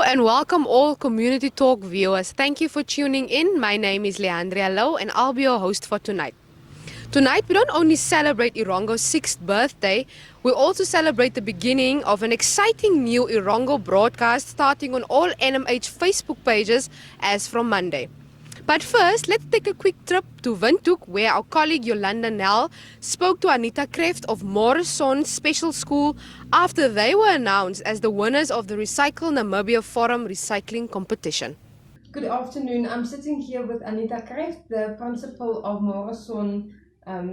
and welcome all Community Talk viewers. Thank you for tuning in. My name is Leandria Low and I'll be your host for tonight. Tonight, we don't only celebrate Irongo's 6th birthday, we also celebrate the beginning of an exciting new Irongo broadcast starting on all NMH Facebook pages as from Monday. But first, let's take a quick trip to Windhoek, where our colleague Yolanda Nel spoke to Anita Kreft of Morrison Special School after they were announced as the winners of the Recycle Namibia Forum Recycling Competition. Good afternoon. I'm sitting here with Anita Kreft, the principal of Morrison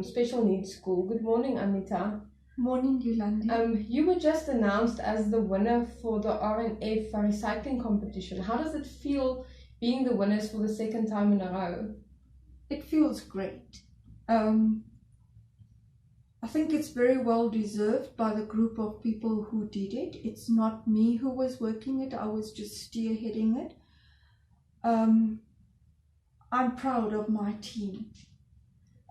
Special Needs School. Good morning, Anita. Morning, Yolanda. You were just announced as the winner for the RNF recycling competition. How does it feel being the winners for the second time in a row? It feels great. I think it's very well deserved by the group of people who did it. It's not me who was working it, I was just spearheading it. I'm proud of my team,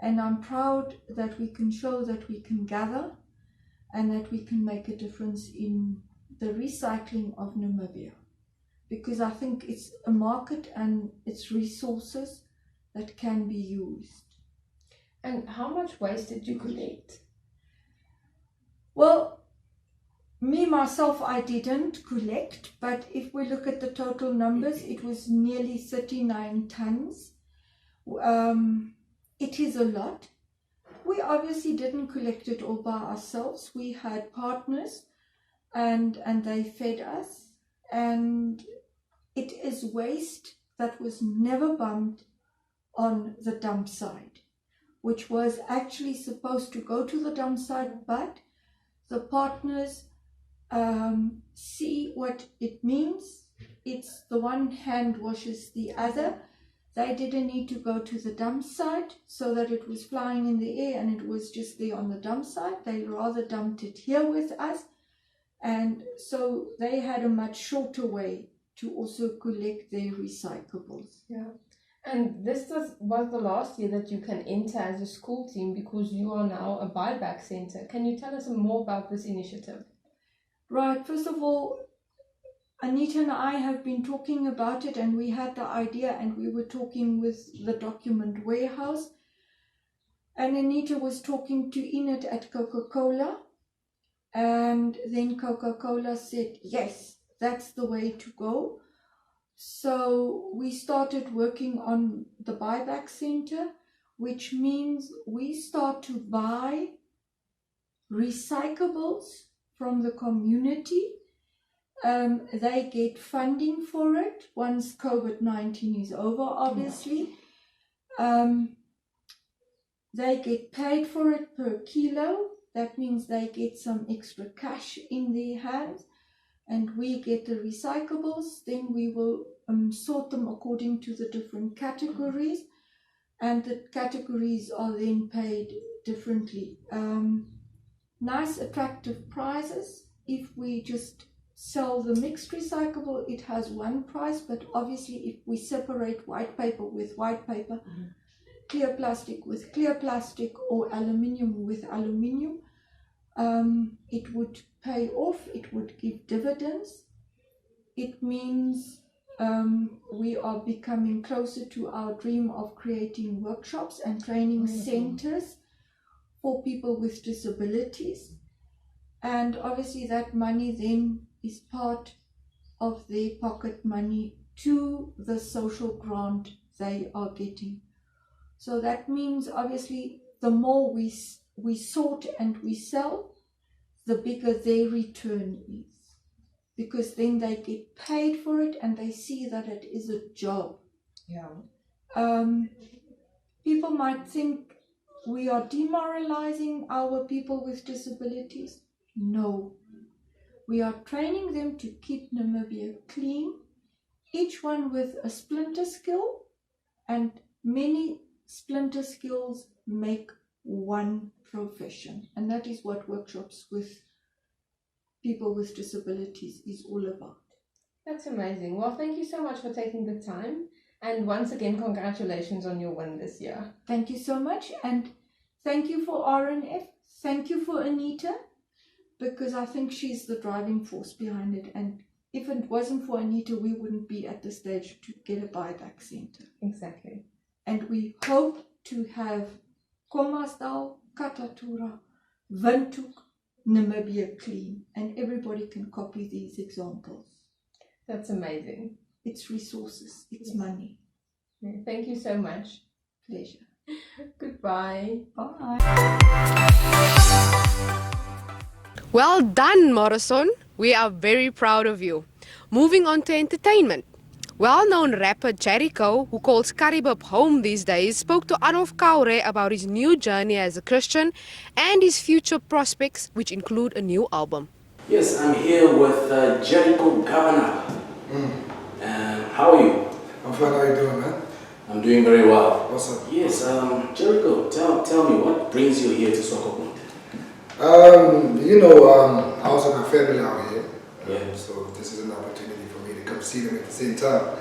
and I'm proud that we can show that we can gather and that we can make a difference in the recycling of Namibia, because I think it's a market and it's resources that can be used. And how much waste did you collect? Well, me myself, I didn't collect, but if we look at the total numbers, it was nearly 39 tons. It is a lot. We obviously didn't collect it all by ourselves. We had partners and they fed us, and it is waste that was never bumped on the dump site, which was actually supposed to go to the dump site, but the partners see what it means. It's the one hand washes the other. They didn't need to go to the dump site so that it was flying in the air and it was just there on the dump site. They rather dumped it here with us, and so they had a much shorter way to also collect their recyclables. Yeah. And this was the last year that you can enter as a school team, because you are now a buyback center. Can you tell us more about this initiative? Right, first of all, Anita and I have been talking about it, and we had the idea and we were talking with the document warehouse, and Anita was talking to Enid at Coca-Cola, and then Coca-Cola said, yes, that's the way to go. So we started working on the buyback center, which means we start to buy recyclables from the community. They get funding for it once COVID-19 is over, obviously. They get paid for it per kilo. That means they get some extra cash in their hands, and we get the recyclables. Then we will sort them according to the different categories, and the categories are then paid differently. Nice attractive prizes. If we just sell the mixed recyclable, it has one price, but obviously if we separate white paper with white paper, clear plastic with clear plastic, or aluminium with aluminium, it would pay off, it would give dividends. It means we are becoming closer to our dream of creating workshops and training centers for people with disabilities. And obviously that money then is part of their pocket money to the social grant they are getting. So that means obviously the more we sort and we sell, the bigger their return is, because then they get paid for it and they see that it is a job. Yeah. People might think we are demoralizing our people with disabilities. No. We are training them to keep Namibia clean, each one with a splinter skill, and many splinter skills make one profession. And that is what workshops with people with disabilities is all about. That's amazing. Well, thank you so much for taking the time. And once again, congratulations on your win this year. Thank you so much. And thank you for RNF. Thank you for Anita, because I think she's the driving force behind it. And if it wasn't for Anita, we wouldn't be at the stage to get a buyback center. Exactly. And we hope to have Khomasdal, Katatura, Windhoek, Namibia clean, and everybody can copy these examples. That's amazing. It's resources, it's money. Yeah, thank you so much. Pleasure. Goodbye. Bye. Well done, Morrison. We are very proud of you. Moving on to entertainment. Well-known rapper Jericho, who calls Karibop home these days, spoke to Adolf Kaure about his new journey as a Christian and his future prospects, which include a new album. Yes, I'm here with Jericho Governor. How are you? I'm fine. How you doing, man? I'm doing very well. What's up? Yes, Jericho, tell me, what brings you here to Swakopmund? I also got family out here. Yeah. So this is an opportunity for me to come see them at the same time.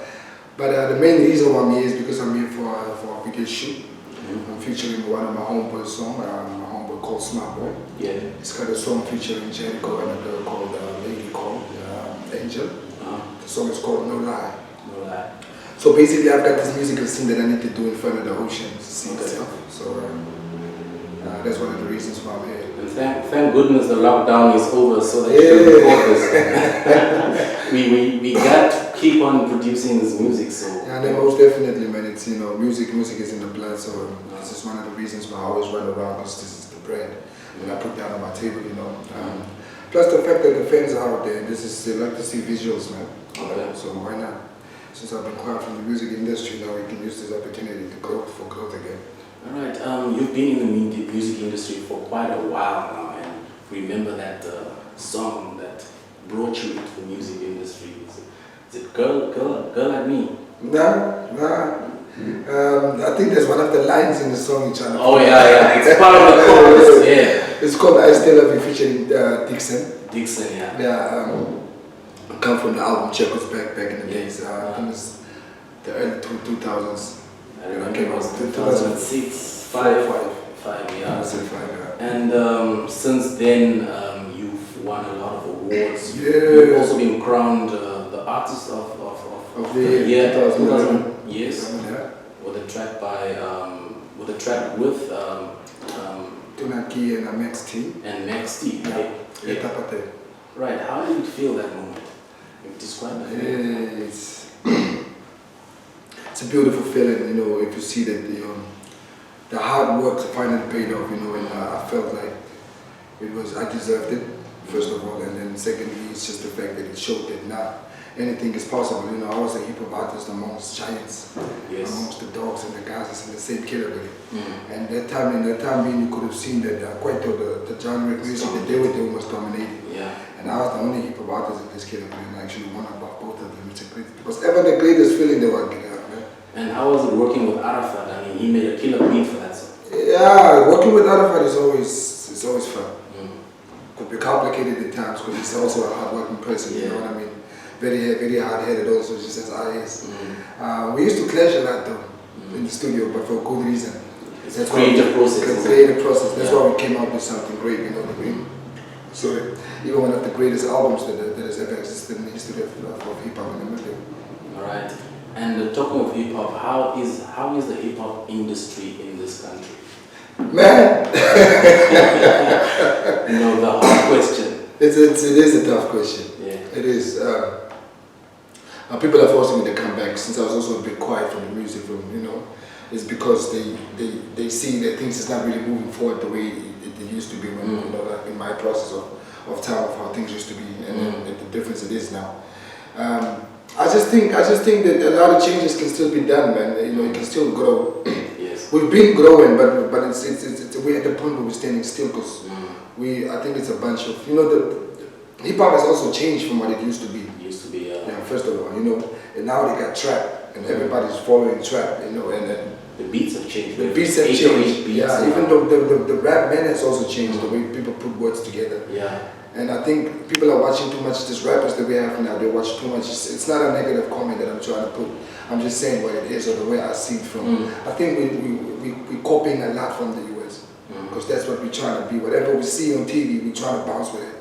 But the main reason why I'm here is because I'm here for a video shoot. I'm featuring one of my homeboy songs, my homeboy called Smart Boy. Yeah. It's got a song featuring Jericho and a girl called lady called Angel. The song is called No Lie. No lie. So basically, I've got this musical scene that I need to do in front of the ocean to see myself. So that's one of the reasons why I'm here. And thank goodness the lockdown is over so that you can record this. we got to keep on producing this music. So Yeah, and most definitely, man. It's music is in the blood. So this is one of the reasons why I always run around, because this is the brand that I put down on my table. Plus the fact that the fans are out there. They like to see visuals, man. Okay. So why not? Since I've been quiet from the music industry, now we can use this opportunity to grow for growth again. all right, you've been in the music industry for quite a while now, and remember that song that brought you into the music industry? Is it Girl Like Me? Nah. I think there's one of the lines in the song you're trying to Oh yeah, it's part of the chorus, yeah. It's called I Still Love You featuring Dixon. Dixon, yeah. Yeah, I come from the album Checkers back in the days. I think it's the early 2000s. I remember it was 2006, 5, yeah. I said 5, yeah. And since then, you've won a lot of awards. Yeah. You've also been crowned the artist of Of the year 2000. Yes. Yeah. With a track with Tunaki and Max T. and Max T. Right? Yeah. Tapate. Right. How did it feel that moment? Describe that. It's a beautiful feeling, if you see that the hard work finally paid off, and I felt like I deserved it, first of all, and then secondly, it's just the fact that it showed that now anything is possible. I was a hip hop artist amongst giants, Yes. amongst the dogs and the guys in the same category. And in that time, you could have seen that Kwaito, the genre of music that they were doing was dominating. Yeah. And I was the only hip hop artist in this category, and I actually won above both of them. It was ever the greatest feeling they were getting out, man. And how was it working with Arafat? I mean, he made a killer beat for that song. Yeah, working with Arafat is always fun. Could be complicated at times because he's also a hard-working person. You know what I mean? Very, very hard-headed. Also, just as I is. We used to clash a lot though in the studio, but for a good reason. It's a creative process. It's a creative process. That's why we came out with something great. You know what I mean? So even one of the greatest albums that has ever existed in the history of hip hop in America. All right. And talking of hip hop, how is the hip hop industry in this country? Man, The hard question. it is a tough question. Yeah. It is. People are forcing me to come back since I was also a bit quiet from the music room. It's because they see that things is not really moving forward the way it used to be when in my process of time of how things used to be and the difference it is now. I just think that a lot of changes can still be done, man. It can still grow. Yes. We've been growing, but it's we're at the point where we're standing still because I think it's a bunch of the hip hop has also changed from what it used to be. It used to be. First of all, and now they got trap and everybody's following trap, and then The beats have changed. the beats have 808 changed. beats Yeah, now. even though the rap man has also changed the way people put words together. Yeah. And I think people are watching too much these rappers that we have now. They watch too much. It's not a negative comment that I'm trying to put. I'm just saying what it is or the way I see it from. I think we copying a lot from the US because that's what we're trying to be. Whatever we see on TV, we're trying to bounce with it.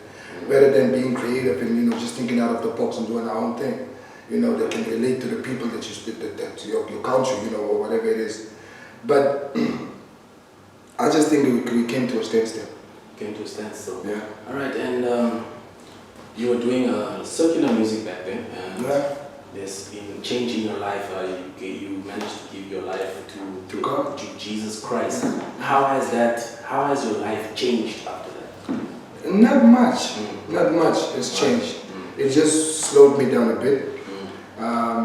rather than being creative and just thinking out of the box and doing our own thing. That can relate to the people that's your country, or whatever it is. But I just think we came to a standstill. Came to a standstill. Yeah. All right, and you were doing circular music back then. And Yeah. there's been change in your life. You managed to give your life To God. to Jesus Christ. How has your life changed after that? Not much. Not much has changed. It just slowed me down a bit.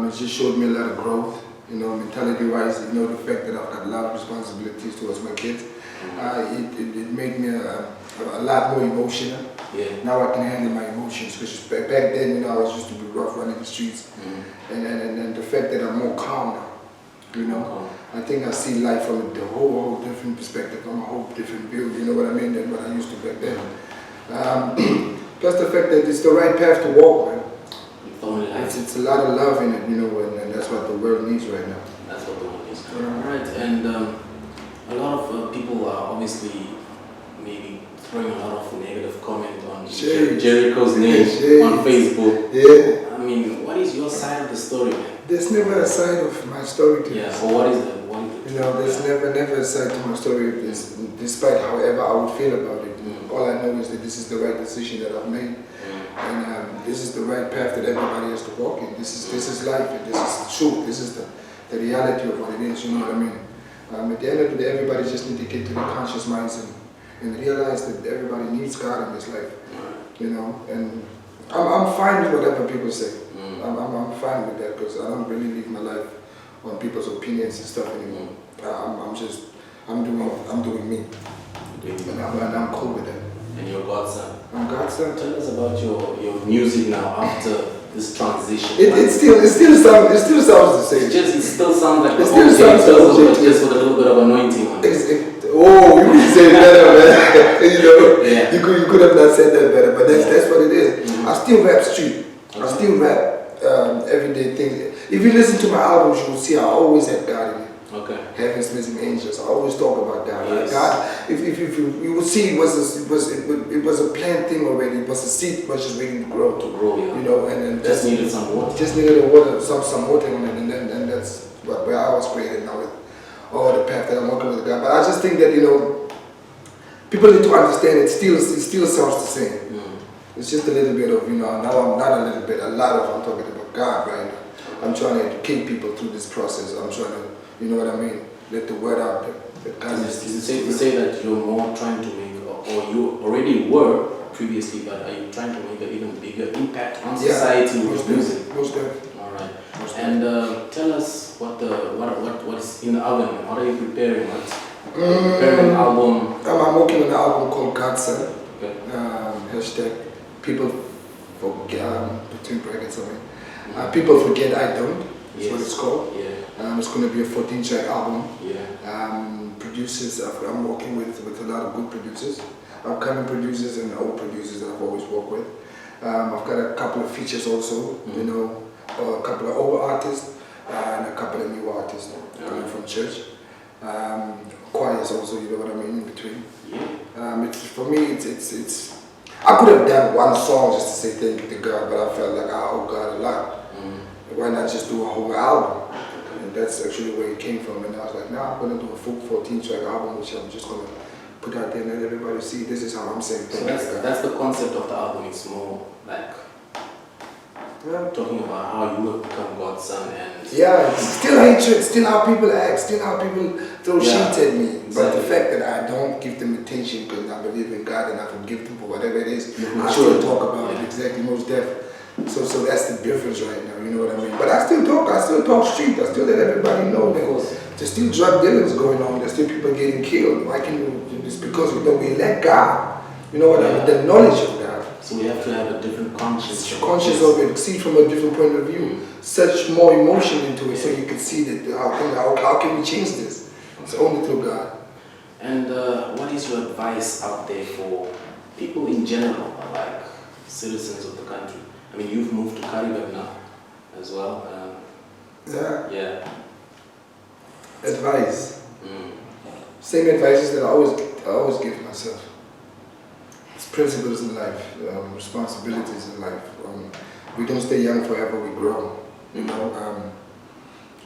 It just showed me a lot of growth, mentality-wise. The fact that I've got a lot of responsibilities towards my kids. It made me a lot more emotional. Yeah. Now I can handle my emotions, because back then, I was used to be rough running the streets, and the fact that I'm more calm now, I think I see life from a whole different perspective, from a whole different view. You know what I mean? Than what I used to back then. Plus the fact that it's the right path to walk, man. It's a lot of love in it, and that's what the world needs right now. That's what the world needs. All right, and a lot of people are obviously maybe throwing a lot of negative comment on Jericho's name on Facebook. Yeah. I mean, what is your side of the story, man? There's never a side of my story to Yeah. this. So what is the There's never a side to my story. Despite however I would feel about it. All I know is that this is the right decision that I've made, and this is the right path that everybody has to walk in. This is life, and this is the truth. This is the reality of what it is. You know what I mean? At the end of the day, everybody just need to get to their conscious minds and realize that everybody needs God in this life. And I'm fine with whatever people say. I'm fine with that, because I don't really live my life on people's opinions and stuff anymore. I'm doing me, and I'm cool with that. And your godson. I'm God's son. Tell us about your music now after this transition. It still sounds the same. It still sounds like It still sounds but just with a little bit of anointing on it. You could say it better, man. Yeah. You could have not said that better, but that's what it is. I still rap street. I still rap everyday things. If you listen to my albums, you will see I always have God in it. Okay. Heaven's Missing Angels. I always talk about God. Yes. God, if you will see, it was a planned thing already. It was a seed, was just waiting to grow. Yeah. And just needed some water. Just needed water, some water on it, and that's where I was created now with all the path that I'm working with God. But I just think that people need to understand it still sounds the same. It's just a little bit of now I'm not a little bit, a lot of I'm talking about God right now. I'm trying to educate people through this process. I'm trying to, you know what I mean, let the word out there. That God Is it safe to say that you're more trying to make, or you already were previously, but are you trying to make an even bigger impact on society with music? Most definitely. All right. And tell us what is in the oven. What are you preparing? Preparing an album. I'm working on an album called God's Son. Okay. Hashtag people forget, between brackets, people forget I don't. That's what it's called. Yeah. It's going to be a 14-track album. Yeah. Producers, I'm working with a lot of good producers, upcoming producers and old producers that I've always worked with. I've got a couple of features also, a couple of old artists and a couple of new artists coming from church. Choirs also, you know what I mean, in between. Yeah. For me, it's. I could have done one song just to say thank you to God, but I felt like I owe God a lot. Why not just do a whole album? And that's actually where it came from. And I was like, I'm going to do a full 14-track album, which I'm just going to put out there and let everybody see this is how I'm saying So thank you to God. that's the concept of the album. It's more like talking about how you have become God's son and it's still hatred, still how people act, still how people throw shit at me. But Exactly. the fact that I don't give them attention because I believe in God and I forgive them for whatever it is, Mhm. I still talk about Yeah. it exactly, most definitely. So that's the difference right now, you know what I mean? But I still talk street, I still let everybody know that there's still drug dealings going on, there's still people getting killed. Why can you, it's because we let God, you know what I mean, the knowledge of God. so we have to have a different conscience. Conscious of it, see from a different point of view, such more emotion into it so you can see that how can we change this? It's only through God. And what is your advice out there for people in general, like citizens of the country? I mean, you've moved to Karibek now as well. Yeah. Advice. Same advices that I always give myself. principles in life, responsibilities in life. We don't stay young forever, we grow. You know,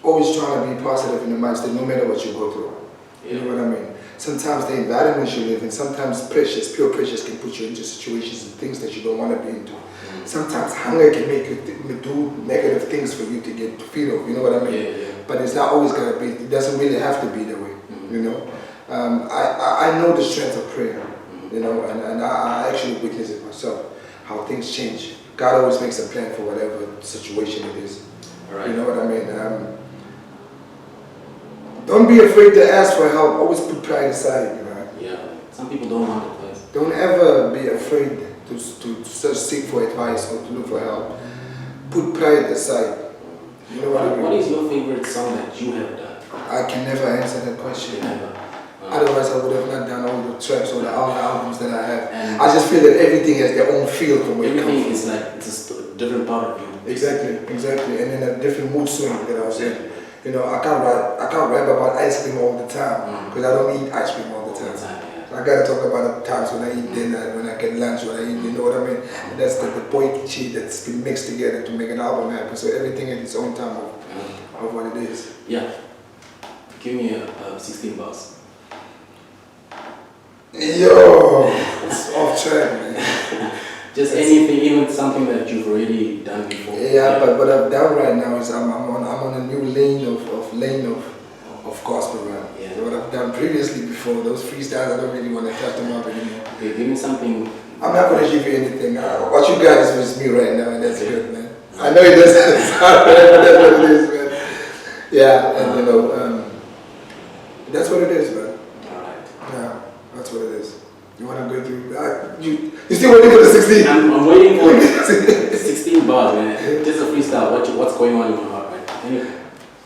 always trying to be positive in the mindset no matter what you go through. You know what I mean? Sometimes the environment you live in, sometimes pure pressures can put you into situations and things that you don't want to be into. Sometimes hunger can make you do negative things for you to get to feel of, you know what I mean? But it's not always going to be, it doesn't really have to be that way, you know? I know the strength of prayer, you know, and I actually witness it myself, how things change. God always makes a plan for whatever situation it is. Right. You know what I mean? Don't be afraid to ask for help. Always put pride aside, you know. Yeah. Some people don't want it, please. Don't ever be afraid to seek for advice or to look for help. Put pride aside. You know what I mean? What is your favorite song that you have done? I can never answer that question. Never. Otherwise, I would have not done all the tracks or all the albums that I have. And I just feel that everything has their own feel from where it comes from. Everything is like it's a different part of you. Exactly. And in a different mood swing that I was in. You know, I can't rap about ice cream all the time because I don't eat ice cream all the time. So I gotta talk about the times when I eat dinner, when I get lunch, when I eat, you know what I mean? And that's the poetry that's been mixed together to make an album happen. So everything in its own time of what it is. Yeah. Give me a 16 bars. Yo, it's off track, man. Just anything, even something that you've already done before. Yeah, but what I've done right now is I'm on a new lane of gospel rap. Yeah. So what I've done previously before, those freestyles, I don't really want to touch them up anymore. Okay, give me something. I'm not going to give you anything. What you got is with me right now, and that's good, man. I know it doesn't sound right, but that's what it is, man. Yeah, and you know, that's what it is, man. Alright. Yeah, that's what it is. You want to go through? You still waiting for the 16? I'm waiting for 16 bars, man. Just a freestyle. What's going on in my heart, man? Anyway.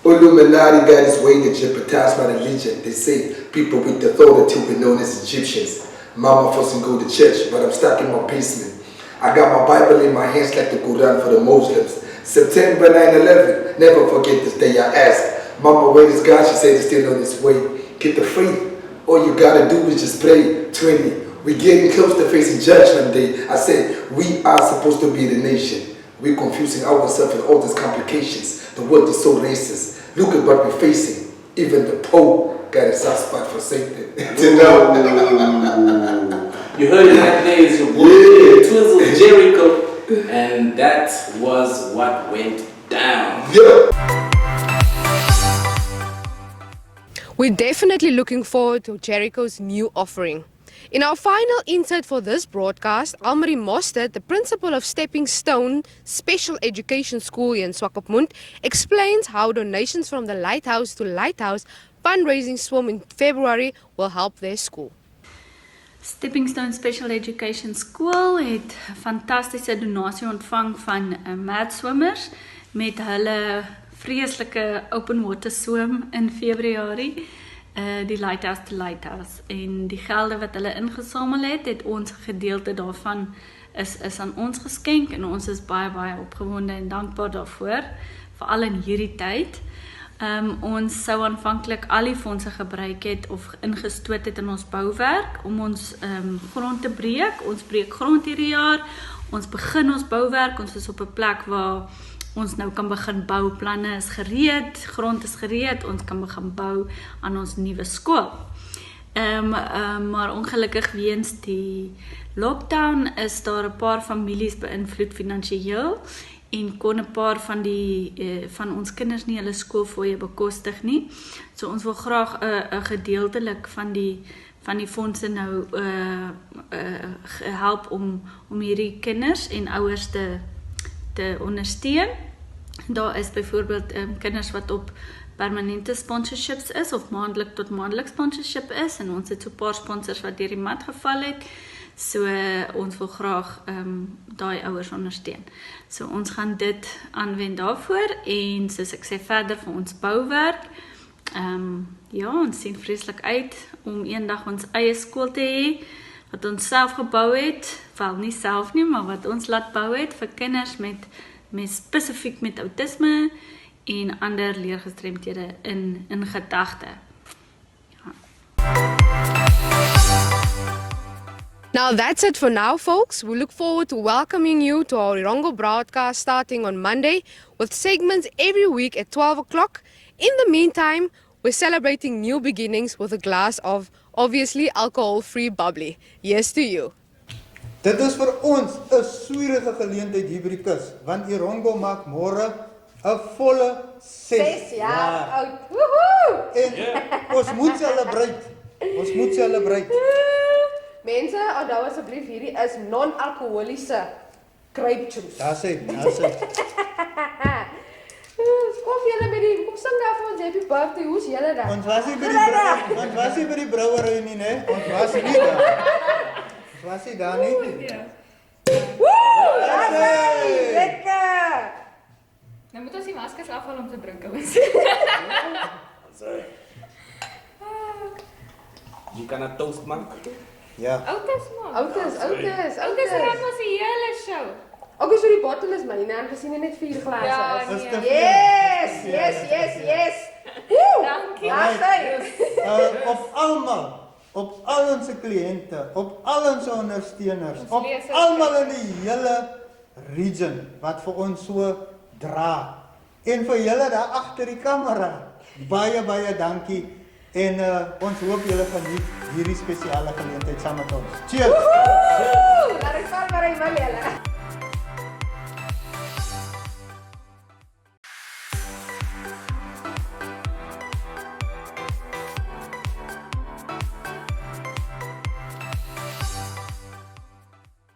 Illuminati got his way to jeopardized by the legend. They say people with authority will be known as Egyptians. Mama forcing go to church, but I'm stuck in my basement. I got my Bible in my hands like the Quran for the Muslims. September 9/11, never forget this day I asked. Mama, where is God? She said it's still on its way. Get the faith. All you gotta do is just pray. 20. We're getting close to facing judgment day. I said, we are supposed to be the nation. We're confusing ourselves with all these complications. The world is so racist. Look at what we're facing. Even the Pope got a soft spot for Satan. You know? You heard it that day, it's your boy, Twizzle Jericho. And that was what went down. Yeah. We're definitely looking forward to Jericho's new offering. In our final insert for this broadcast, Almarie Mostert, the principal of Stepping Stone Special Education School in Swakopmund, explains how donations from the Lighthouse to Lighthouse fundraising swim in February will help their school. Stepping Stone Special Education School het 'n fantastiese donasie ontvang van madswimmers met hulle vreeslike open water swim in Februarie. Die Lighthouse to Lighthouse, en die gelde wat hulle ingesamel het ons gedeelte daarvan is aan ons geskenk, en ons is baie opgewonde en dankbaar daarvoor, veral in hierdie tyd. Ons sou aanvanklik al die fondse gebruik het of ingestoot het in ons bouwerk om ons grond te breek. Ons breek grond hierdie jaar, ons begin ons bouwerk, ons is op 'n plek waar ons nou kan begin bou, planne is gereed, grond is gereed, ons kan begin bou aan ons nuwe skool. Maar ongelukkig weens die lockdown is daar 'n paar families beïnvloed finansiëel en kon 'n paar van ons kinders nie hulle skoolfooie bekostig nie. So ons wil graag 'n gedeeltelik van die fondse nou help om hierdie kinders en ouers te ondersteun. Daar is byvoorbeeld kinders wat op permanente sponsorships is of maandelik tot maandelik sponsorship is, en ons het so 'n paar sponsors wat deur die mat geval het. So ons wil graag daai ouers ondersteun. So ons gaan dit aanwend daarvoor, en soos ek sê verder vir ons bouwerk. Ja, ons sien vreeslik uit om eendag ons eie skool te hê wat ons self gebou het, wel nie self nie, maar wat ons laat bou het vir kinders met spesifiek met autisme en ander leergestremdhede in gedagte. Now Well, that's it for now, folks. We look forward to welcoming you to our Irongo broadcast starting on Monday with segments every week at 12 o'clock. In the meantime, we're celebrating new beginnings with a glass of, obviously, alcohol-free bubbly. Yes to you. Dit is vir ons 'n swierige geleentheid hier by die kus, want Irongo maak môre 'n volle 6 jaar oud. Woohoo! En ons moet celebrate. Ons moet celebrate. Mense, onthou asseblief, hierdie is non-alkoholiese grape juice. Daar sê. Kom julle met die, kom sing daar vir ons happy birthday. Hoe's julle daar? Ons was nie by die brouwery nie, né? Ons was nie daar. Ons was nie daar nie. Woe! Lekker! Nou moet ons die maskers afhaal om te drink, ouens. You can a toast, man. Ja. Outes man. Outes. Outes raak ons die hele show. Okay, so die bottel is myne en gesien jy net 4 glase Ja, is. Is te nee. Yes. Woe! Dankie. Op al ons kliënte, op al ons ondersteuners, Ons op lesers. almal in die hele region wat vir ons so dra. En vir julle daar agter die kamera, baie dankie. En ons hoop julle geniet hierdie spesiale geleentheid saam met ons. Cheers! Woe! Laat ek val maar hy wil julle.